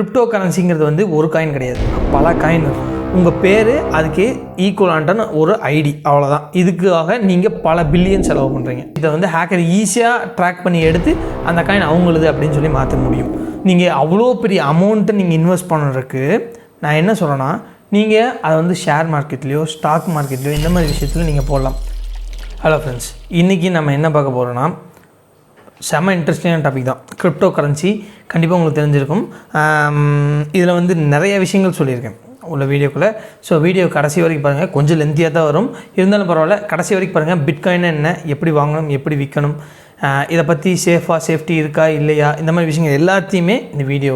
Crypto கரன்சிங்கிறது வந்து ஒரு coin கிடையாது, பல காயின் இருக்கும். உங்கள் பேர் அதுக்கு ஈக்குவலான்டான ஒரு ஐடி, அவ்வளோதான். இதுக்காக நீங்கள் பல பில்லியன் செலவு பண்ணுறீங்க. இதை வந்து ஹேக்கர் ஈஸியாக ட்ராக் பண்ணி எடுத்து அந்த காயின் அவங்களுது அப்படின்னு சொல்லி மாற்ற முடியும். நீங்கள் அவ்வளோ பெரிய அமௌண்ட்டை நீங்கள் இன்வெஸ்ட் பண்ணுறதுக்கு நான் என்ன சொல்கிறேன்னா, நீங்கள் அதை வந்து ஷேர் மார்க்கெட்லேயோ ஸ்டாக் மார்க்கெட்லேயோ இந்த மாதிரி விஷயத்தில் நீங்கள் போடலாம். ஹலோ ஃப்ரெண்ட்ஸ், இன்றைக்கி நம்ம என்ன பார்க்க போகிறோன்னா, செம்ம இன்ட்ரெஸ்டிங்கான டாபிக் தான் கிரிப்டோ கரன்சி. கண்டிப்பாக உங்களுக்கு தெரிஞ்சிருக்கும். இதில் வந்து நிறைய விஷயங்கள் சொல்லியிருக்கேன் உள்ள வீடியோக்குள்ளே. ஸோ வீடியோ கடைசி வரைக்கும் பாருங்கள். கொஞ்சம் லென்த்தியாக தான் வரும், இருந்தாலும் பரவாயில்ல, கடைசி வரைக்கும் பாருங்கள். பிட்காயின் என்ன, எப்படி வாங்கணும், எப்படி விற்கணும், இதை பற்றி சேஃப்டி இருக்கா இல்லையா, இந்த மாதிரி விஷயங்கள் எல்லாத்தையுமே இந்த வீடியோ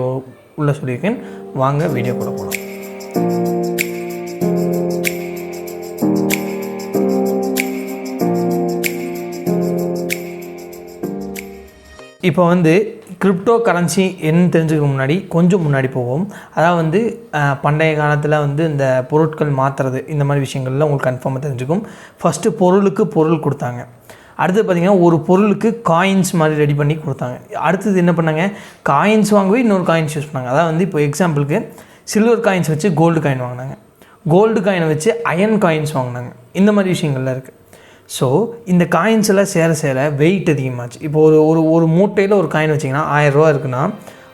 உள்ளே சொல்லியிருக்கேன். வாங்க வீடியோ கூட போகலாம். இப்போ வந்து கிரிப்டோ கரன்சி என்ன தெரிஞ்சுக்க முன்னாடி கொஞ்சம் முன்னாடி போவோம். அதாவது வந்து பண்டைய காலத்தில் வந்து இந்த பொருட்கள் மாற்றுறது இந்த மாதிரி விஷயங்கள்லாம் உங்களுக்கு கன்ஃபார்மாக தெரிஞ்சுக்கும். ஃபஸ்ட்டு பொருளுக்கு பொருள் கொடுத்தாங்க. அடுத்தது பார்த்திங்கன்னா ஒரு பொருளுக்கு காயின்ஸ் மாதிரி ரெடி பண்ணி கொடுத்தாங்க. அடுத்தது என்ன பண்ணாங்க, காயின்ஸ் வாங்கவே இன்னொரு காயின்ஸ் யூஸ் பண்ணாங்க. அதாவது வந்து இப்போ எக்ஸாம்பிளுக்கு சில்வர் காயின்ஸ் வச்சு கோல்டு காயின் வாங்கினாங்க, கோல்டு காயினை வச்சு அயன் காயின்ஸ் வாங்கினாங்க. இந்த மாதிரி விஷயங்கள்லாம் இருக்குது. ஸோ இந்த காயின்ஸ் எல்லாம் சேர வெயிட் அதிகமாச்சு. இப்போ ஒரு மூட்டையில் ஒரு காயின் வச்சிங்கன்னா 1000 ரூபா இருக்குன்னா,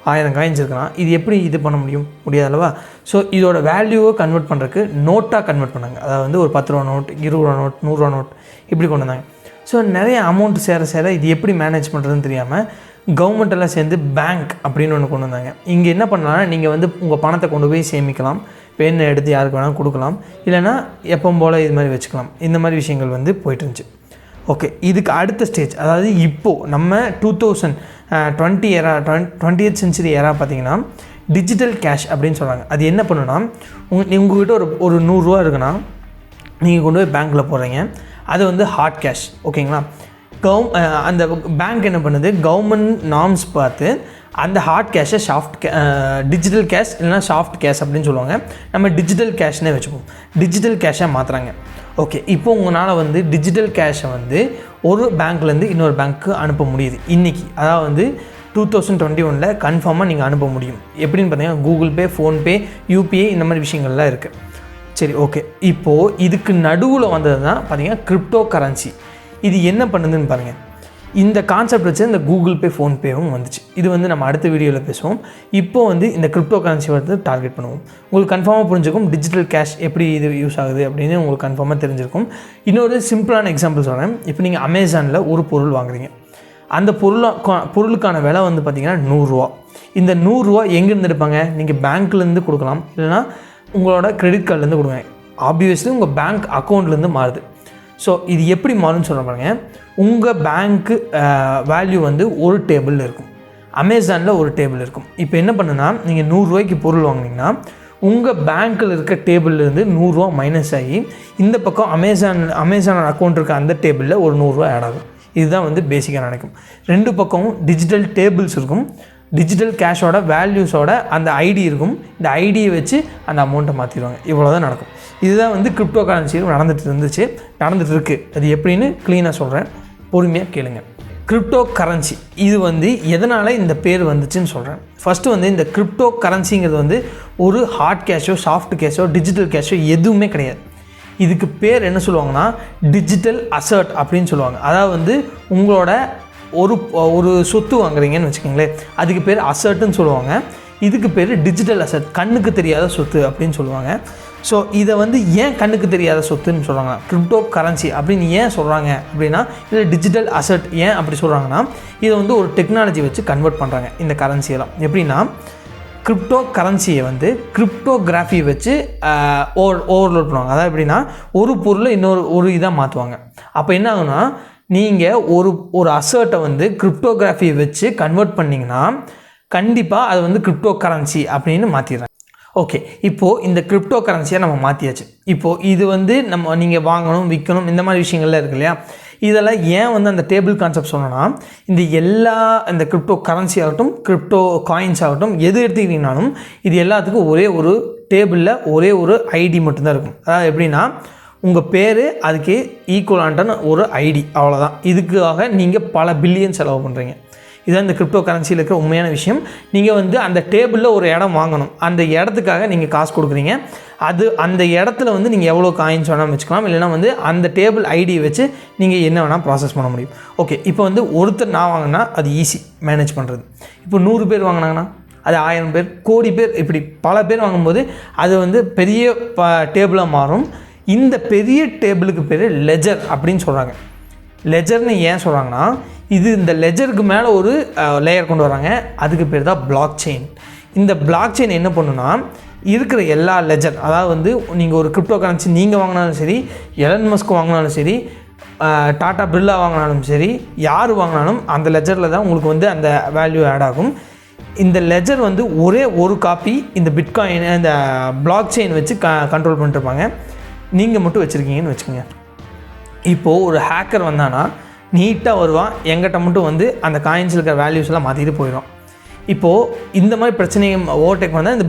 1000 காயின்ஸ் இருக்குன்னா, இது எப்படி இது பண்ண முடியாது அல்லவா? ஸோ இதோட வேல்யூவை கன்வெர்ட் பண்ணுறதுக்கு நோட்டாக கன்வெர்ட் பண்ணாங்க. அதாவது வந்து ஒரு 10 ரூபா நோட், 20 ரூபா நோட், 100 ரூபா நோட் இப்படி கொண்டு வந்தாங்க. ஸோ நிறைய அமௌண்ட் சேர இது எப்படி மேனேஜ் பண்ணுறதுன்னு தெரியாமல் கவர்மெண்ட்டெல்லாம் சேர்ந்து பேங்க் அப்படின்னு ஒன்று கொண்டு வந்தாங்க. இங்கே என்ன பண்ணலாம்னா, நீங்கள் வந்து உங்கள் பணத்தை கொண்டு போய் சேமிக்கலாம், பெண்ணை எடுத்து யாருக்கு வேணாலும் கொடுக்கலாம், இல்லைனா எப்போ போல் இது மாதிரி வச்சுக்கலாம். இந்த மாதிரி விஷயங்கள் வந்து போயிட்டு இருந்துச்சு. ஓகே, இதுக்கு அடுத்த ஸ்டேஜ், அதாவது இப்போது நம்ம 20th சென்ச்சுரி ஏரா பார்த்திங்கன்னா டிஜிட்டல் கேஷ் அப்படின்னு சொல்கிறாங்க. அது என்ன பண்ணுன்னா, உங்கள்கிட்ட ஒரு 100 ரூபா இருக்குன்னா நீங்கள் கொண்டு போய் பேங்க்கில் போடுறீங்க. அது வந்து ஹார்ட் கேஷ். ஓகேங்களா? அந்த பேங்க் என்ன பண்ணுது, கவர்மெண்ட் நார்ம்ஸ் பார்த்து அந்த ஹார்ட் கேஷை டிஜிட்டல் கேஷ் இல்லைனா சாஃப்ட் கேஷ் அப்படின்னு சொல்லுவாங்க. நம்ம டிஜிட்டல் கேஷ்னே வச்சுப்போம். டிஜிட்டல் கேஷாக மாற்றுறாங்க. ஓகே, இப்போ உங்களால் வந்து டிஜிட்டல் கேஷை வந்து ஒரு பேங்க்லேருந்து இன்னொரு பேங்க்கு அனுப்ப முடியுது இன்றைக்கி. அதாவது வந்து 2021 கன்ஃபார்மாக நீங்கள் அனுப்ப முடியும். எப்படின்னு பார்த்தீங்கன்னா கூகுள் பே, ஃபோன்பே, யூபிஐ இந்த மாதிரி விஷயங்கள்லாம் இருக்குது. சரி, ஓகே. இப்போது இதுக்கு நடுவில் வந்தது தான் பார்த்திங்கன்னா கிரிப்டோ கரன்சி. இது என்ன பண்ணுதுன்னு பாருங்கள். இந்த கான்செப்ட் வச்சு இந்த கூகுள் பே, ஃபோன்பேவும் வந்துச்சு. இது வந்து நம்ம அடுத்த வீடியோவில் பேசுவோம். இப்போது வந்து இந்த கிரிப்டோ கரன்சி வந்து டார்கெட் பண்ணுவோம். உங்களுக்கு கன்ஃபார்மாக புரிஞ்சுக்கும் டிஜிட்டல் கேஷ் எப்படி இது யூஸ் ஆகுது அப்படின்னு உங்களுக்கு கன்ஃபார்மாக தெரிஞ்சிருக்கும். இன்னொரு சிம்பிளான எக்ஸாம்பிள் சொல்கிறேன். இப்போ நீங்கள் அமேசானில் ஒரு பொருள் வாங்குறீங்க. அந்த பொருளுக்கான விலை வந்து பார்த்திங்கன்னா 100 ரூபா. இந்த 100 ரூபா எங்கேருந்து எடுப்பாங்க? நீங்கள் பேங்க்லேருந்து கொடுக்கலாம், இல்லைனா உங்களோட கிரெடிட் கார்டுலேருந்து கொடுங்க. ஆப்வியஸ்லி உங்கள் பேங்க் அக்கௌண்ட்லேருந்து மாறுது. ஸோ இது எப்படி மாறும்னு சொல்ல பாருங்க. உங்கள் பேங்க்கு வேல்யூ வந்து ஒரு டேபிளில் இருக்கும், அமேசானில் ஒரு டேபிள் இருக்கும். இப்போ என்ன பண்ணுன்னா, நீங்கள் 100 ரூபாய்க்கு பொருள் வாங்கினீங்கன்னா உங்கள் பேங்க்கில் இருக்க டேபிள்லேருந்து 100 ரூபா மைனஸ் ஆகி இந்த பக்கம் அமேசான் அக்கௌண்ட் இருக்க அந்த டேபிளில் ஒரு 100 ரூபா ஆட் ஆகும். இதுதான் வந்து பேசிக்காக நடக்கும். ரெண்டு பக்கமும் டிஜிட்டல் டேபிள்ஸ் இருக்கும். டிஜிட்டல் கேஷோட வேல்யூஸோட அந்த ஐடி இருக்கும். இந்த ஐடியை வச்சு அந்த அமௌண்ட்டை மாற்றிடுவாங்க. இவ்வளோ தான் நடக்கும். இதுதான் வந்து கிரிப்டோ கரன்சியில் நடந்துட்டு இருக்குது. அது எப்படின்னு க்ளீனாக சொல்கிறேன், பொறுமையாக கேளுங்க. கிரிப்டோ கரன்சி இது வந்து எதனால் இந்த பேர் வந்துச்சுன்னு சொல்கிறேன். ஃபஸ்ட்டு வந்து இந்த கிரிப்டோ கரன்சிங்கிறது வந்து ஒரு heart Kesho, soft Kesho, digital Kesho எதுவுமே கிடையாது. இதுக்கு பேர் என்ன சொல்லுவாங்கன்னா டிஜிட்டல் அசர்ட் அப்படின்னு சொல்லுவாங்க. அதாவது வந்து உங்களோட ஒரு சொத்து வாங்குறீங்கன்னு வச்சுக்கோங்களேன், அதுக்கு பேர் அசர்ட்டுன்னு சொல்லுவாங்க. இதுக்கு பேர் டிஜிட்டல் அசர்ட், கண்ணுக்கு தெரியாத சொத்து அப்படின்னு சொல்லுவாங்க. ஸோ இதை வந்து ஏன் கண்ணுக்கு தெரியாத சொத்துன்னு சொல்கிறாங்க, கிரிப்டோ கரன்சி அப்படின்னு ஏன் சொல்கிறாங்க அப்படின்னா, இதில் டிஜிட்டல் அசர்ட் ஏன் அப்படி சொல்கிறாங்கன்னா, இதை வந்து ஒரு டெக்னாலஜி வச்சு கன்வெர்ட் பண்ணுறாங்க இந்த கரன்சியெல்லாம். எப்படின்னா, கிரிப்டோ கரன்சியை வந்து கிரிப்டோகிராஃபி வச்சு ஓவர்லோட் பண்ணுவாங்க. அதாவது எப்படின்னா, ஒரு பொருளை இன்னொரு இதாக மாற்றுவாங்க. அப்போ என்ன ஆகுனா, நீங்கள் ஒரு அசர்ட்டை வந்து கிரிப்டோகிராஃபியை வச்சு கன்வெர்ட் பண்ணிங்கன்னா கண்டிப்பாக அது வந்து கிரிப்டோ கரன்சி அப்படின்னு மாற்றிடுறாங்க. ஓகே, இப்போது இந்த கிரிப்டோ கரன்சியை நம்ம மாற்றியாச்சு. இப்போது இது வந்து நீங்கள் வாங்கணும், விற்கணும், இந்த மாதிரி விஷயங்கள்லாம் இருக்கு இல்லையா? இதெல்லாம் ஏன் வந்து அந்த டேபிள் கான்செப்ட் சொன்னோன்னா, இந்த கிரிப்டோ கரன்சி ஆகட்டும், கிரிப்டோ காயின்ஸ் ஆகட்டும், எது எடுத்துக்கிட்டிங்கனாலும் இது எல்லாத்துக்கும் ஒரே ஒரு டேபிளில் ஒரே ஒரு ஐடி மட்டும்தான் இருக்கும். அதாவது எப்படின்னா, உங்கள் பேர் அதுக்கு ஈக்குவலான்டான ஒரு ஐடி, அவ்வளோதான். இதுக்காக நீங்கள் பல பில்லியன் செலவு பண்ணுறீங்க. இதுதான் இந்த கிரிப்டோ கரன்சியில் இருக்கிற உண்மையான விஷயம். நீங்கள் வந்து அந்த டேபிளில் ஒரு இடம் வாங்கணும், அந்த இடத்துக்காக நீங்கள் காசு கொடுக்குறீங்க. அந்த இடத்துல வந்து நீங்கள் எவ்வளோ காயின்ஸ் வேணாலும் வச்சுக்கலாம், இல்லைனா வந்து அந்த டேபிள் ஐடியை வச்சு நீங்கள் என்ன வேணால் ப்ராசஸ் பண்ண முடியும். ஓகே, இப்போ வந்து ஒருத்தர் நான் வாங்கினா அது ஈஸி மேனேஜ் பண்ணுறது. இப்போ 100 பேர் வாங்கினாங்கன்னா அது 1000 பேர், கோடி பேர், இப்படி பல பேர் வாங்கும்போது அது வந்து பெரிய டேபிளாக மாறும். இந்த பெரிய டேபிளுக்கு பேர் லெஜர் அப்படின்னு சொல்கிறாங்க. லெஜர்னு ஏன் சொல்கிறாங்கன்னா, இந்த லெஜருக்கு மேலே ஒரு லேயர் கொண்டு வராங்க, அதுக்கு பேர் தான் பிளாக் செயின். இந்த பிளாக் செயின் என்ன பண்ணுன்னா, இருக்கிற எல்லா லெஜர், அதாவது வந்து நீங்கள் ஒரு கிரிப்டோ கரன்சி நீங்கள் வாங்கினாலும் சரி, எலன் மஸ்க் வாங்கினாலும் சரி, டாடா பிர்லா வாங்கினாலும் சரி, யார் வாங்கினாலும் அந்த லெஜரில் தான் உங்களுக்கு வந்து அந்த வேல்யூ ஆட் ஆகும். இந்த லெஜர் வந்து ஒரே ஒரு காப்பி இந்த பிட்காயின் இந்த பிளாக் செயின் வச்சு கண்ட்ரோல் பண்ணிட்டுருப்பாங்க. நீங்கள் மட்டும் வச்சுருக்கீங்கன்னு வச்சுக்கோங்க. இப்போது ஒரு ஹேக்கர் வந்தானா நீட்டாக வருவான், எங்கிட்ட மட்டும் வந்து அந்த காயின்ஸில் இருக்கிற வேல்யூஸ் எல்லாம் மாற்றிட்டு போயிடும். இப்போது இந்த மாதிரி பிரச்சனையை ஓவர்டேக் வந்தால் இந்த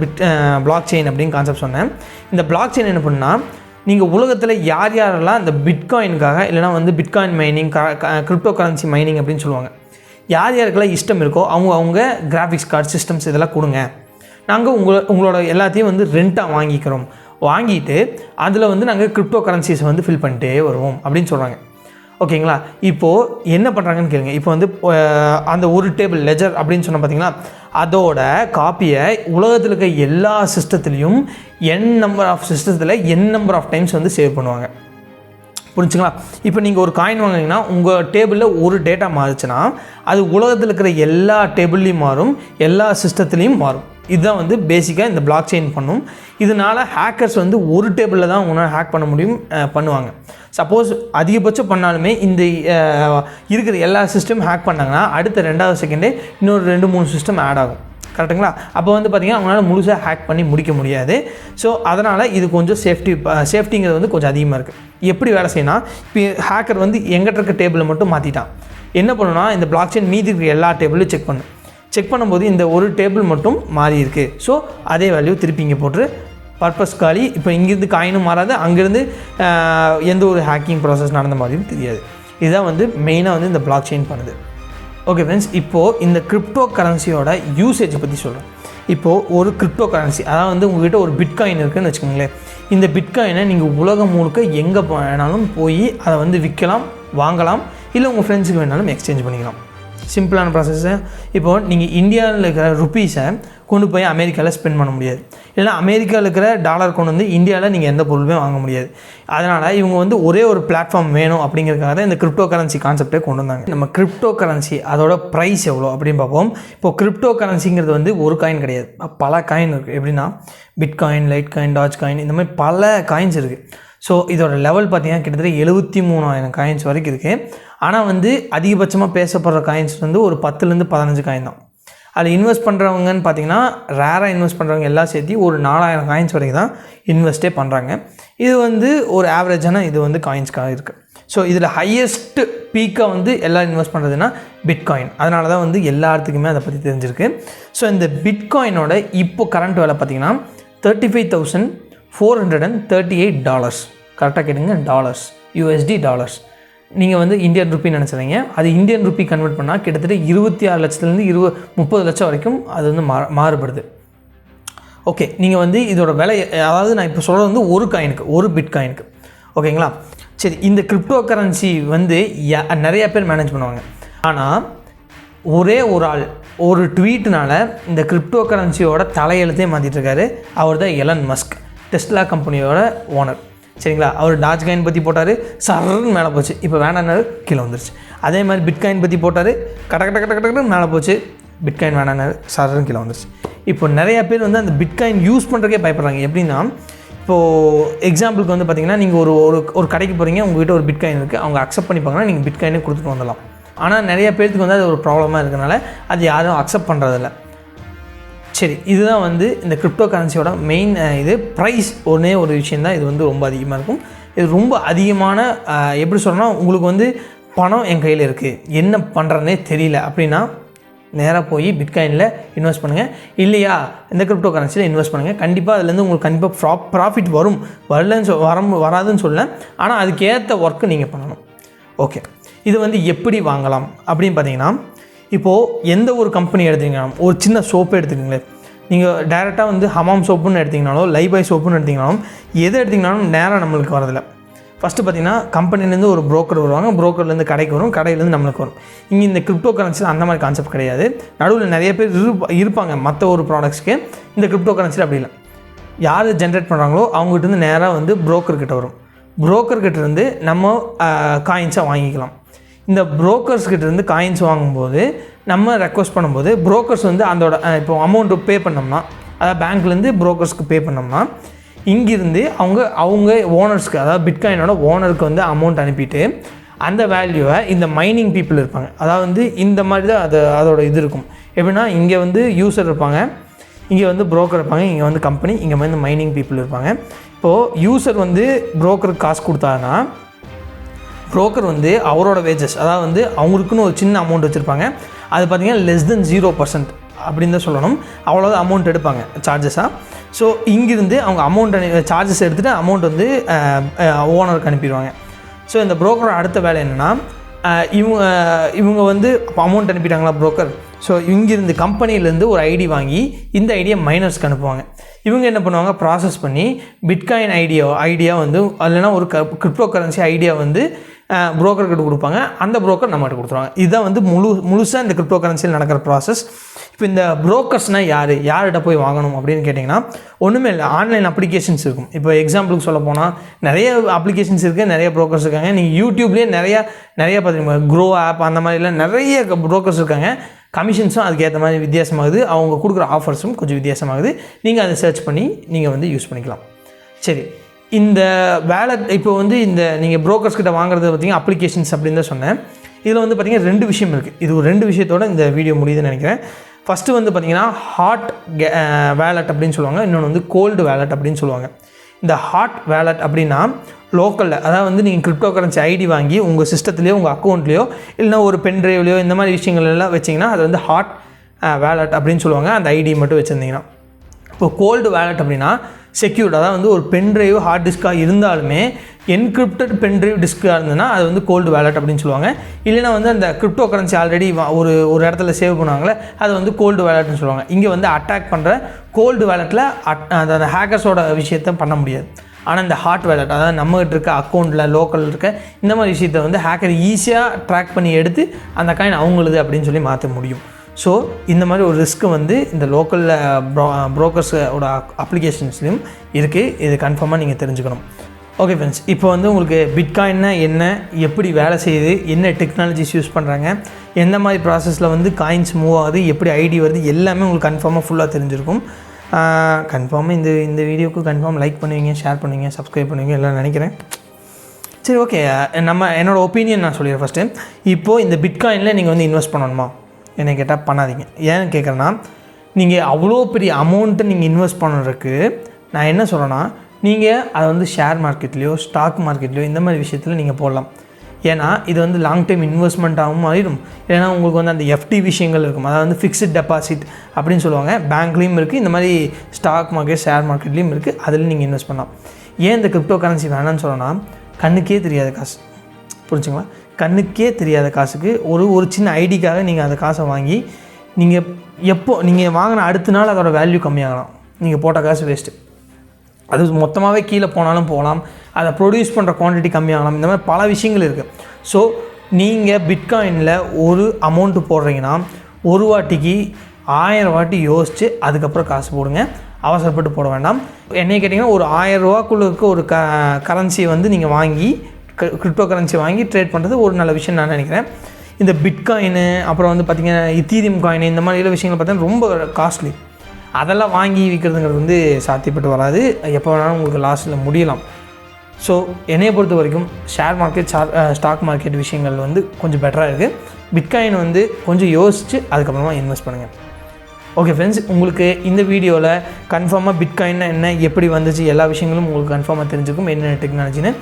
பிளாக் செயின் அப்படின்னு கான்செப்ட் சொன்னேன். இந்த பிளாக் செயின் என்ன பண்ணால், நீங்கள் உலகத்தில் யாரெல்லாம் இந்த பிட்காயினுக்காக இல்லைனா வந்து bitcoin mining, crypto currency mining அப்படின்னு சொல்லுவாங்க, யாருக்கெல்லாம் இஷ்டம் இருக்கோ அவங்க கிராஃபிக்ஸ் கார்டு, சிஸ்டம்ஸ் இதெல்லாம் கொடுங்க, நாங்கள் உங்களோட எல்லாத்தையும் வந்து ரெண்ட்டாக வாங்கிட்டு அதில் வந்து நாங்கள் கிரிப்டோ கரன்சிஸை வந்து ஃபில் பண்ணிட்டே வருவோம் அப்படின்னு சொல்கிறாங்க. ஓகேங்களா? இப்போது என்ன பண்ணுறாங்கன்னு கேளுங்க. இப்போ வந்து அந்த ஒரு டேபிள் லெஜர் அப்படின்னு சொன்னால் பார்த்தீங்களா, அதோட காப்பியை உலகத்தில் இருக்க எல்லா சிஸ்டத்துலேயும் நம்பர் ஆஃப் டைம்ஸ் வந்து சேவ் பண்ணுவாங்க. புரிஞ்சுங்களா? இப்போ நீங்கள் ஒரு காயின் வாங்கினீங்கன்னா உங்கள் டேபிளில் ஒரு டேட்டா மாறுச்சுன்னா அது உலகத்தில் இருக்கிற எல்லா டேபிள்லேயும் மாறும், எல்லா சிஸ்டத்துலேயும் மாறும். இதுதான் வந்து பேசிக்காக இந்த பிளாக் செயின் பண்ணும். இதனால் ஹேக்கர்ஸ் வந்து ஒரு டேபிளில் தான் உங்களால் ஹேக் பண்ண முடியும், பண்ணுவாங்க. சப்போஸ் அதிகபட்சம் பண்ணாலுமே இந்த இருக்கிற எல்லா சிஸ்டம் ஹேக் பண்ணாங்கன்னா அடுத்த 2வது செகண்டே இன்னொரு 2-3 சிஸ்டம் ஆட் ஆகும். கரெக்டுங்களா? அப்போ வந்து பார்த்திங்கன்னா அவங்களால முழுசாக ஹேக் பண்ணி முடிக்க முடியாது. ஸோ அதனால் இது கொஞ்சம் சேஃப்டிங்கிறது வந்து கொஞ்சம் அதிகமாக இருக்குது. எப்படி வேலை செய்யணும், இப்போ ஹேக்கர் வந்து எங்கிட்ட இருக்க டேபிளை மட்டும் மாற்றிட்டான், என்ன பண்ணுன்னா இந்த பிளாக் செயின் மீதி இருக்கிற எல்லா டேபிளையும் செக் பண்ணும்போது இந்த ஒரு டேபிள் மட்டும் மாறி இருக்குது. ஸோ அதே வேல்யூ திருப்பி இங்கே போட்டு பர்பஸ் காலி. இப்போ இங்கேருந்து காயினும் மாறாது, அங்கேருந்து எந்த ஒரு ஹேக்கிங் ப்ராசஸ் நடந்த மாதிரியும் தெரியாது. இதுதான் வந்து மெயினாக வந்து இந்த பிளாக் செயின் பண்ணுது. ஓகே ஃப்ரெண்ட்ஸ், இப்போது இந்த கிரிப்டோ கரன்சியோட யூசேஜை பற்றி சொல்கிறேன். இப்போது ஒரு கிரிப்டோ கரன்சி, அதாவது வந்து உங்கள்கிட்ட ஒரு பிட்காயின் இருக்குதுன்னு வச்சுக்கோங்களேன். இந்த பிட்காயினை நீங்கள் உலகம் முழுக்க எங்கே வேணாலும் போய் அதை வந்து விற்கலாம், வாங்கலாம், இல்லை உங்கள் ஃப்ரெண்ட்ஸுக்கு வேணாலும் எக்ஸ்சேஞ்ச் பண்ணிக்கலாம். சிம்பிளான ப்ராசஸ்ஸு. இப்போது நீங்கள் இந்தியாவில் இருக்கிற ருப்பீஸை கொண்டு போய் அமெரிக்காவில் ஸ்பெண்ட் பண்ண முடியாது, இல்லைனா அமெரிக்காவில் இருக்கிற டாலர் கொண்டு வந்து இந்தியாவில் நீங்கள் எந்த பொருளுமே வாங்க முடியாது. அதனால் இவங்க வந்து ஒரே ஒரு பிளாட்ஃபார்ம் வேணும் அப்படிங்கிறதுக்காக தான் இந்த கிரிப்டோ கரன்சி கான்செப்டே கொண்டு வந்தாங்க. நம்ம கிரிப்டோ கரன்சி அதோட ப்ரைஸ் எவ்வளோ அப்படின்னு பார்ப்போம். இப்போது கிரிப்டோ கரன்சிங்கிறது வந்து ஒரு காயின் கிடையாது, பல காயின் இருக்குது. எப்படின்னா பிட்காயின், லைட் காயின், டாஜ் காயின், இந்த மாதிரி பல காயின்ஸ் இருக்குது. ஸோ இதோட லெவல் பார்த்திங்கன்னா கிட்டத்தட்ட 73,000 காயின்ஸ் வரைக்கும் இருக்குது. ஆனால் வந்து அதிகபட்சமாக பேசப்படுற காயின்ஸ் வந்து ஒரு 10லேருந்து 15 காயின் தான். அதில் இன்வெஸ்ட் பண்ணுறவங்கன்னு பார்த்திங்கன்னா ரேராக இன்வெஸ்ட் பண்ணுறவங்க எல்லாம் சேர்த்து ஒரு 4,000 காயின்ஸ் வரைக்கும் தான் இன்வெஸ்ட்டே பண்ணுறாங்க. இது வந்து ஒரு ஆவரேஜான இது வந்து காயின்ஸ்க்காக இருக்குது. ஸோ இதில் ஹையஸ்ட்டு பீக்காக வந்து எல்லோரும் இன்வெஸ்ட் பண்ணுறதுன்னா பிட்காயின். அதனால தான் வந்து எல்லாத்துக்குமே அதை பற்றி தெரிஞ்சிருக்கு. ஸோ இந்த பிட்காயினோட இப்போ கரண்ட் விலை பார்த்திங்கன்னா $35,438. கரெக்டாக கேட்டுங்க, டாலர்ஸ், USD டாலர்ஸ். நீங்கள் வந்து இந்தியன் ருப்பி நினச்சிங்க, அது இந்தியன் ருப்பி கன்வெர்ட் பண்ணால் கிட்டத்தட்ட 26 லட்சத்துலேருந்து 30 லட்சம் வரைக்கும் அது வந்து மாறுபடுது. ஓகே, நீங்கள் வந்து இதோட விலை, அதாவது நான் இப்போ சொல்கிறது வந்து ஒரு காயினுக்கு, ஒரு பிட்காயினுக்கு. ஓகேங்களா? சரி, இந்த கிரிப்டோ கரன்சி வந்து நிறைய பேர் மேனேஜ் பண்ணுவாங்க. ஆனால் ஒரே ஒரு ஆள் ஒரு ட்வீட்னால இந்த கிரிப்டோ கரன்சியோட தலையெழுத்தே மாற்றிட்டு இருக்காரு. அவர் தான் எலன் மஸ்க், டெஸ்லா கம்பெனியோட ஓனர். சரிங்களா? அவர் டாஜ் காயின் பற்றி போட்டார், சர்ன்னு மேலே போச்சு. இப்போ வேணான்னாரு, கீழே வந்துருச்சு. அதே மாதிரி பிட்காயின் பற்றி போட்டார், கட்ட மேலே போச்சு. பிட்காயின் வேணான்னாரு, சர்ன்னு கீழே வந்துருச்சு. இப்போ நிறையா பேர் வந்து அந்த பிட்காயின் யூஸ் பண்ணுறதுக்கே பயப்படுறாங்க. எப்படின்னா, இப்போது எக்ஸாம்பிளுக்கு வந்து பார்த்திங்கன்னா, நீங்கள் ஒரு கடைக்கு போகிறீங்க, உங்கள்கிட்ட ஒரு பிட்காயின் இருக்குது, அவங்க அக்செப்ட் பண்ணிப்பாங்கன்னா நீங்கள் பிட்காயினே கொடுத்துட்டு வந்துடலாம். ஆனால் நிறைய பேருக்கு வந்து அது ஒரு ப்ராப்ளமாக இருக்கிறனால அது யாரும் அக்செப்ட் பண்ணுறதில்ல. சரி, இதுதான் வந்து இந்த கிரிப்டோ கரன்சியோட மெயின் இது. ப்ரைஸ் ஒன்றே ஒரு விஷயந்தான், இது வந்து ரொம்ப அதிகமாக இருக்கும். இது ரொம்ப அதிகமான எப்படி சொல்கிறேன்னா, உங்களுக்கு வந்து பணம் என் கையில் இருக்குது, என்ன பண்ணுறதுனே தெரியல அப்படின்னா நேராக போய் பிட்காயினில் இன்வெஸ்ட் பண்ணுங்கள். இல்லையா இந்த கிரிப்டோ கரன்சியில் இன்வெஸ்ட் பண்ணுங்கள். கண்டிப்பாக அதுலேருந்து உங்களுக்கு கண்டிப்பாக ப்ராஃபிட் வரும். வராதுன்னு சொல்ல, ஆனால் அதுக்கேற்ற ஒர்க்கு நீங்கள் பண்ணணும். ஓகே, இது வந்து எப்படி வாங்கலாம் அப்படின்னு பார்த்தீங்கன்னா, இப்போது எந்த ஒரு கம்பெனி எடுத்திங்கன்னா ஒரு சின்ன சோப்பு எடுத்துக்கிங்களேன், நீங்கள் டேரெக்டாக வந்து ஹமாம் சோப்புன்னு எடுத்திங்கனாலும் லைபாய் சோப்புன்னு எடுத்திங்கனாலும் எது எடுத்திங்கனாலும் நேராக நம்மளுக்கு வரதில்லை. ஃபஸ்ட்டு பார்த்திங்கன்னா கம்பெனிலேருந்து ஒரு ப்ரோக்கர் வருவாங்க, ப்ரோக்கர்லேருந்து கடைக்கு வரும், கடையிலேருந்து நம்மளுக்கு வரும். இங்கே இந்த கிரிப்டோ கரன்சியில் அந்த மாதிரி கான்செப்ட் கிடையாது. நடுவில் நிறைய பேர் இருப்பாங்க மற்ற ஒரு ப்ராடக்ட்ஸ்க்கு. இந்த கிரிப்டோ கரன்சியில் அப்படி இல்லை. யார் ஜென்ரேட் பண்ணுறாங்களோ அவங்ககிட்டருந்து நேராக வந்து ப்ரோக்கர்கிட்ட வரும். ப்ரோக்கர்கிட்டேருந்து நம்ம காயின்ஸாக வாங்கிக்கலாம். இந்த ப்ரோக்கர்ஸ்கிட்டேருந்து காயின்ஸ் வாங்கும்போது நம்ம ரெக்வஸ்ட் பண்ணும்போது ப்ரோக்கர்ஸ் வந்து அதோட இப்போ அமௌண்ட்டு பே பண்ணோம்னா, அதாவது பேங்க்லேருந்து ப்ரோக்கர்ஸ்க்கு பே பண்ணோம்னா, இங்கிருந்து அவங்க ஓனர்ஸ்க்கு, அதாவது பிட்காயினோட ஓனருக்கு வந்து அமௌண்ட் அனுப்பிட்டு அந்த வேல்யூவை இந்த மைனிங் பீப்புள் இருப்பாங்க. அதாவது வந்து இந்த மாதிரி தான் அதோட இது இருக்கும். எப்படின்னா இங்கே வந்து யூசர் இருப்பாங்க, இங்கே வந்து ப்ரோக்கர் இருப்பாங்க, இங்கே வந்து கம்பெனி, இங்கே வந்து மைனிங் பீப்புள் இருப்பாங்க. இப்போது யூசர் வந்து ப்ரோக்கருக்கு காசு கொடுத்தாங்கன்னா ப்ரோக்கர் வந்து அவரோட வேஜஸ், அதாவது வந்து அவங்களுக்குன்னு ஒரு சின்ன அமௌண்ட் வச்சுருப்பாங்க. அது பார்த்திங்கன்னா <0% அப்படின்னு தான் சொல்லணும். அவ்வளோதான் அமௌண்ட் எடுப்பாங்க சார்ஜஸாக. ஸோ இங்கிருந்து அவங்க சார்ஜஸ் எடுத்துகிட்டு அமௌண்ட் வந்து ஓனருக்கு அனுப்பிடுவாங்க. ஸோ இந்த ப்ரோக்கரோட அடுத்த வேலை என்னென்னா, இவங்க வந்து அமௌண்ட் அனுப்பிட்டாங்களா ப்ரோக்கர், ஸோ இங்கிருந்து கம்பெனிலேருந்து ஒரு ஐடி வாங்கி இந்த ஐடியா மைனர்ஸ்க்கு அனுப்புவாங்க. இவங்க என்ன பண்ணுவாங்க, ப்ராசஸ் பண்ணி பிட்காயின் ஐடியா வந்து இல்லைனா ஒரு கிரிப்டோ கரன்சி ஐடியா வந்து ப்ரோக்கர்கிட்ட கொடுப்பாங்க. அந்த ப்ரோக்கர் நம்மகிட்ட கொடுத்துருவாங்க. இதுதான் வந்து முழுசாக இந்த கிரிப்டோ கரன்சியில் நடக்கிற ப்ராசஸ். இப்போ இந்த ப்ரோக்கர்ஸ்னால் யார்கிட்ட போய் வாங்கணும் அப்படின்னு கேட்டிங்கன்னா, ஒன்றுமே இல்லை, ஆன்லைன் அப்ளிகேஷன்ஸ் இருக்கும். இப்போ எக்ஸாம்பிளுக்கு சொல்ல போனால் நிறைய அப்ளிகேஷன்ஸ் இருக்குது, நிறைய ப்ரோக்கர்ஸ் இருக்காங்க. நீங்கள் யூடியூப்லேயே நிறைய பார்த்தீங்கன்னா க்ரோ ஆப் அந்த மாதிரிலாம் நிறைய ப்ரோக்கர்ஸ் இருக்காங்க. கமிஷன்ஸும் அதுக்கேற்ற மாதிரி வித்தியாசமாகுது, அவங்க கொடுக்குற ஆஃபர்ஸும் கொஞ்சம் வித்தியாசமாகுது. நீங்கள் அதை சர்ச் பண்ணி நீங்கள் வந்து யூஸ் பண்ணிக்கலாம். சரி, இந்த வேலட் இப்போ வந்து இந்த நீங்கள் ப்ரோக்கர்ஸ் கிட்ட வாங்குறது பார்த்திங்கன்னா அப்ளிகேஷன்ஸ் அப்படின்னு தான் சொன்னேன். இதில் வந்து பார்த்திங்கன்னா 2 விஷயம் இருக்குது. இது ஒரு 2 விஷயத்தோட இந்த வீடியோ முடியுதுன்னு நினைக்கிறேன். ஃபஸ்ட்டு வந்து பார்த்திங்கன்னா ஹாட் வேலட் அப்படின்னு சொல்லுவாங்க, இன்னொன்று வந்து கோல்டு வேலட் அப்படின்னு சொல்லுவாங்க. இந்த ஹாட் வேலட் அப்படின்னா லோக்கலில், அதாவது வந்து நீங்கள் கிரிப்டோ கரன்சி ஐடி வாங்கி உங்கள் சிஸ்டத்துலேயோ உங்கள் அக்கௌண்ட்லேயோ இல்லைனா ஒரு பென் ட்ரைவ்லையோ இந்த மாதிரி விஷயங்கள் எல்லாம் வச்சிங்கன்னா அது வந்து ஹாட் வேலட் அப்படின்னு சொல்லுவாங்க, அந்த ஐடி மட்டும் வச்சுருந்தீங்கன்னா. இப்போ கோல்டு வேலட் அப்படின்னா செக்யூர்ட், அதாவது வந்து ஒரு பென் ட்ரைவ் ஹார்ட் டிஸ்க்காக இருந்தாலுமே என்கிரிப்டட் பென் ட்ரைவ் டிஸ்க்காக இருந்ததுன்னா அது வந்து கோல்டு வேலட் அப்படின்னு சொல்லுவாங்க. இல்லைனா வந்து அந்த கிரிப்டோ கரன்சி ஆல்ரெடி ஒரு இடத்துல சேவ் பண்ணுவாங்களே அது வந்து கோல்டு வேலட்னு சொல்லுவாங்க. இங்கே வந்து அட்டாக் பண்ணுற கோல்டு வேலட்டில் அந்த ஹேக்கர்ஸோட விஷயத்தை பண்ண முடியாது. ஆனால் இந்த ஹாட் வேலட், அதாவது நம்மகிட்ட இருக்க அக்கௌண்ட்டில் லோக்கலில் இருக்க இந்த மாதிரி விஷயத்தை வந்து ஹேக்கர் ஈஸியாக ட்ராக் பண்ணி எடுத்து அந்த காயின் அவங்களுது அப்படின்னு சொல்லி மாற்ற முடியும். ஸோ இந்த மாதிரி ஒரு ரிஸ்க்கு வந்து இந்த லோக்கலில் ப்ரோக்கர்ஸோட அப்ளிகேஷன்ஸ்லையும் இருக்குது. இது கன்ஃபார்மாக நீங்கள் தெரிஞ்சுக்கணும். ஓகே ஃப்ரெண்ட்ஸ், இப்போ வந்து உங்களுக்கு பிட்காயின்னா என்ன, எப்படி வேலை செய்யுது, என்ன டெக்னாலஜிஸ் யூஸ் பண்ணுறாங்க, எந்த மாதிரி ப்ராசஸில் வந்து காயின்ஸ் மூவ் ஆகுது, எப்படி ஐடி வருது, எல்லாமே உங்களுக்கு கன்ஃபார்மாக ஃபுல்லாக தெரிஞ்சிருக்கும். கன்ஃபார்மாக இந்த வீடியோக்கு கன்ஃபார்ம் லைக் பண்ணுவீங்க, ஷேர் பண்ணுவீங்க, சப்ஸ்கிரைப் பண்ணுவீங்க எல்லாம் நினைக்கிறேன். சரி, ஓகே, என்னோடய ஒப்பீனியன் நான் சொல்லிடுறேன். ஃபஸ்ட்டு இப்போது இந்த பிட்காயினில் நீங்கள் வந்து இன்வெஸ்ட் பண்ணணுமா என்னை கேட்டால் பண்ணாதீங்க. ஏன்னு கேட்குறேன்னா, நீங்கள் அவ்வளோ பெரிய அமௌண்ட்டை நீங்கள் இன்வெஸ்ட் பண்ணுறதுக்கு நான் என்ன சொல்கிறேன்னா, நீங்கள் அதை வந்து ஷேர் மார்க்கெட்லேயோ ஸ்டாக் மார்க்கெட்லேயோ இந்த மாதிரி விஷயத்தில் நீங்கள் போடலாம். ஏன்னா இது வந்து லாங் டைம் இன்வெஸ்ட்மெண்ட்டாகவும் மாறிடும். ஏன்னா உங்களுக்கு வந்து அந்த எஃப்டி விஷயங்கள் இருக்கும், அதாவது வந்து ஃபிக்ஸ்ட் டெபாசிட் அப்படின்னு சொல்லுவாங்க. பேங்க்லேயும் இருக்குது, இந்த மாதிரி ஸ்டாக் மார்க்கெட் ஷேர் மார்க்கெட்லேயும் இருக்குது, அதில் நீங்கள் இன்வெஸ்ட் பண்ணலாம். ஏன் இந்த கிரிப்டோ கரன்சி வேணான்னு சொல்லணும்னா, கண்ணுக்கே தெரியாத காசு, புரிஞ்சுங்களா? கண்ணுக்கே தெரியாத காசுக்கு ஒரு சின்ன ஐடிக்காக நீங்கள் அந்த காசை வாங்கி நீங்கள் வாங்கின அடுத்த நாள் அதோட வேல்யூ கம்மியாகலாம். நீங்கள் போட்ட காசு வேஸ்ட்டு. அது மொத்தமாகவே கீழே போனாலும் போகலாம், அதை ப்ரொடியூஸ் பண்ணுற குவான்டிட்டி கம்மியாகலாம். இந்த மாதிரி பல விஷயங்கள் இருக்குது. ஸோ நீங்கள் பிட்காயினில் ஒரு அமௌண்ட்டு போடுறீங்கன்னா ஒரு வாட்டிக்கு 1000 வாட்டி யோசித்து அதுக்கப்புறம் காசு போடுங்க. அவசரப்பட்டு போட வேண்டாம். என்னை கேட்டிங்கன்னா ஒரு 1000 ரூபாக்குள்ளே இருக்க ஒரு கரன்சியை வந்து நீங்கள் வாங்கி கிரிப்டோ கரன்சி வாங்கி ட்ரேட் பண்ணுறது ஒரு நல்ல விஷயம் நான் நினைக்கிறேன். இந்த பிட்காயினு அப்புறம் வந்து பார்த்திங்கன்னா இத்தீரியம் காயின் இந்த மாதிரி விஷயங்கள் பார்த்தீங்கன்னா ரொம்ப காஸ்ட்லி. அதெல்லாம் வாங்கி விற்கிறதுங்கிறது வந்து சாத்தியப்பட்டு வராது. எப்போ வேணாலும் உங்களுக்கு லாஸில் முடியலாம். ஸோ என்னையை பொறுத்த வரைக்கும் ஷேர் மார்க்கெட் ஸ்டாக் மார்க்கெட் விஷயங்கள் வந்து கொஞ்சம் பெட்டராக இருக்குது. பிட்காயின் வந்து கொஞ்சம் யோசித்து அதுக்கப்புறமா இன்வெஸ்ட் பண்ணுங்கள். ஓகே ஃப்ரெண்ட்ஸ், உங்களுக்கு இந்த வீடியோவில் கன்ஃபார்மாக பிட்காயின்னா என்ன, எப்படி வந்துச்சு, எல்லா விஷயங்களும் உங்களுக்கு கன்ஃபார்மாக தெரிஞ்சுக்கும், என்னென்ன டெக்னாலஜின்னு.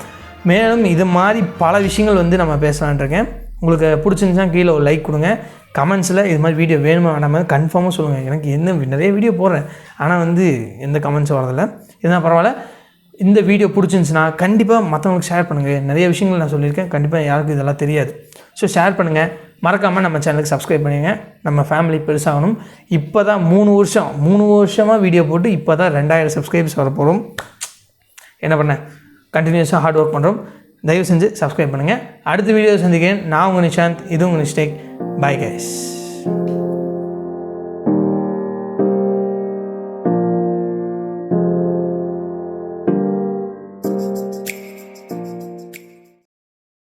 மேலும் இது மாதிரி பல விஷயங்கள் வந்து நம்ம பேசலான் இருக்கேன். உங்களுக்கு பிடிச்சிருந்துச்சுன்னா கீழே ஒரு லைக் கொடுங்க. கமெண்ட்ஸில் இது மாதிரி வீடியோ வேணுமா வேணாமல் கன்ஃபார்மாக சொல்லுங்கள். எனக்கு நிறைய வீடியோ போடுறேன், ஆனால் வந்து எந்த கமெண்ட்ஸும் வரதில்லை. இதுதான் பரவாயில்ல. இந்த வீடியோ பிடிச்சிருந்துச்சுன்னா கண்டிப்பாக மற்றவங்களுக்கு ஷேர் பண்ணுங்கள். நிறைய விஷயங்கள் நான் சொல்லியிருக்கேன், கண்டிப்பாக யாருக்கும் இதெல்லாம் தெரியாது. ஸோ ஷேர் பண்ணுங்கள். மறக்காமல் நம்ம சேனலுக்கு சப்ஸ்கிரைப் பண்ணுங்க. நம்ம ஃபேமிலி பெருசாகணும். இப்போ தான் 3 வருஷமாக வீடியோ போட்டு இப்போ தான் 2000 சப்ஸ்கிரைபர்ஸ் வர போகிறோம். என்ன பண்ணேன், கண்டினியூஸாக ஹார்ட் ஒர்க் பண்ணுறோம். தயவு செஞ்சு சப்ஸ்கிரைப் பண்ணுங்கள். அடுத்த வீடியோ சந்திக்கிறேன். நான் உங்கள் நிஷாந்த், இது உங்கள் நிஷ்டெக். Bye guys.